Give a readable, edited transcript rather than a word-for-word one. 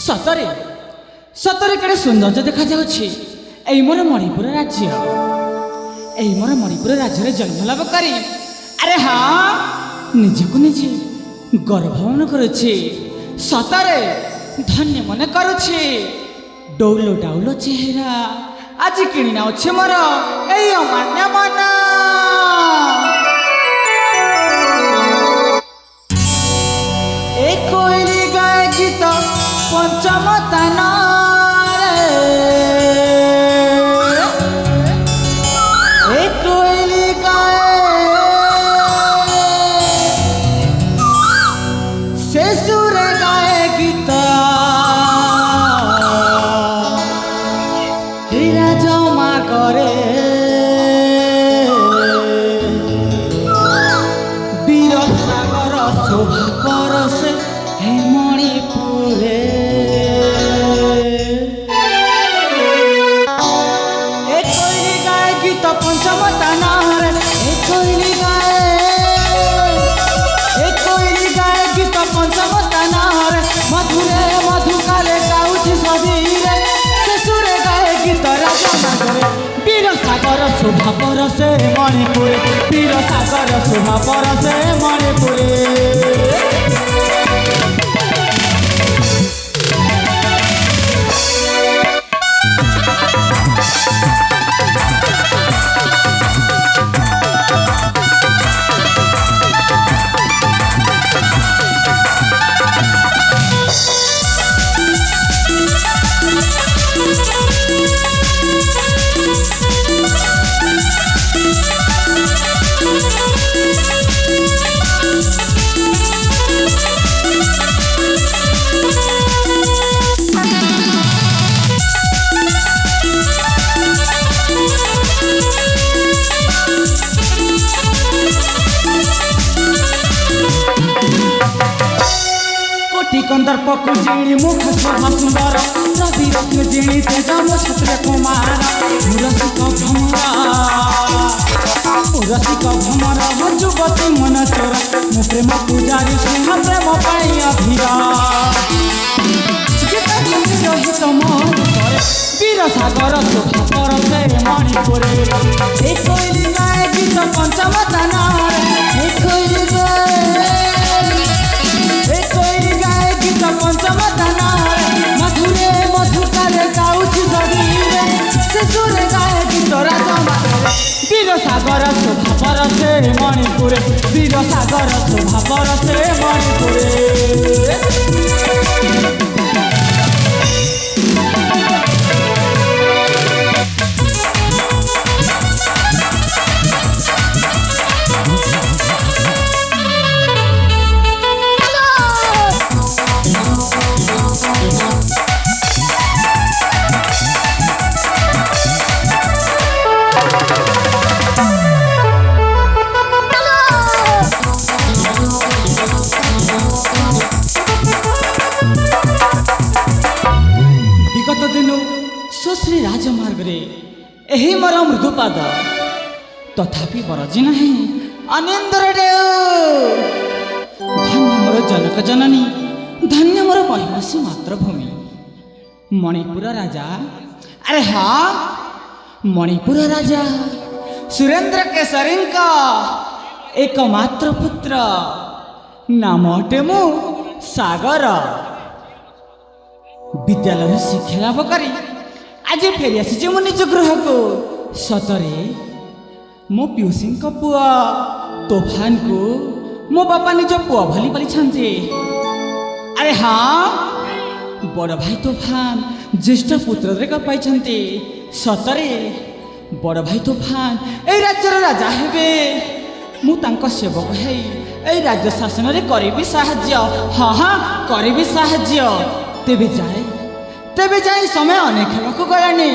सतरे सतरे केड़े सौंदर्य देखा जाउछि एई मोर मणिपुर राज्य एई मोर मणिपुर राज्य रे जन्म लाभ करी अरे हाँ निजको निजे गर्ववन करुछि सतरे धन्य मन करुछि डौलो डाउलो चेहरा आज किणी नाउछि मोर एई अमान्य मन ए कोइली गाय गीत पंचम तान ए कोइली गाय से सुर गाय गीत हीरा जमा करे वीर सागर शोभा परसे हे मणिपुरे ए कोइली गाय गीत पंचम तानार ए कोइली गाय गीत पंचम तानार मधुरे मधुकाले गाउछि सदीरे शेषुरे गाय गीत राजा नागरे वीर सागर शोभा परसे मणिपुरे वीर सागर शोभा परसे मणिपुरे कंदर पकु जीणी मुख शोभा सुंदर रवि रत्न जीणी तेज छत्र कुमार मुरसिक भ्रमर हो जुवती मन चोर मु प्रेम पूजारी स्नेह प्रेम पाई अधीरा रहित मोर करे वीर सागर शोभा परसे मणिपुरे ए कोइली गाय गीत पंचम तानार ए कोइली गाय गीत पंचम तानार मधुरे मधुकाले गाउछि सदीरे शेषुरे गाय गीत राजा वीर सागर शोभा परसे मणिपुरे वीर सागर शोभा परसे मणिपुरे सुश्री राजमार्ग रे एही मोर मृदुपाद तथापि बरजी नहीं अनिंदर धन्य मोर जनक जननी धन्य मोर महिषी मातृभूमि मणिपुर राजा अरे हाँ मणिपुर राजा सुरेंद्र केसरी एकमात्र पुत्र नाम अटे मु सागर विद्यालय शिक्षा लाभ करी आज फेरी आसी मो निज गृह को सतरे मो पियूसी पुआ तोफान को मो बापा निज पुआ भली पाली अरे हाँ बड़ भाई तोफान ज्येष्ठ पुत्र पाई सतरे बड़ भाई तोफान ए राज्यर राजा हेबे मु तांको सेवक है ए राज्य शासन रे करिबी साहाय्य हाँ हाँ करिबी साहाय्य तेबे जाए समय अनेक हेबाकु गलानी।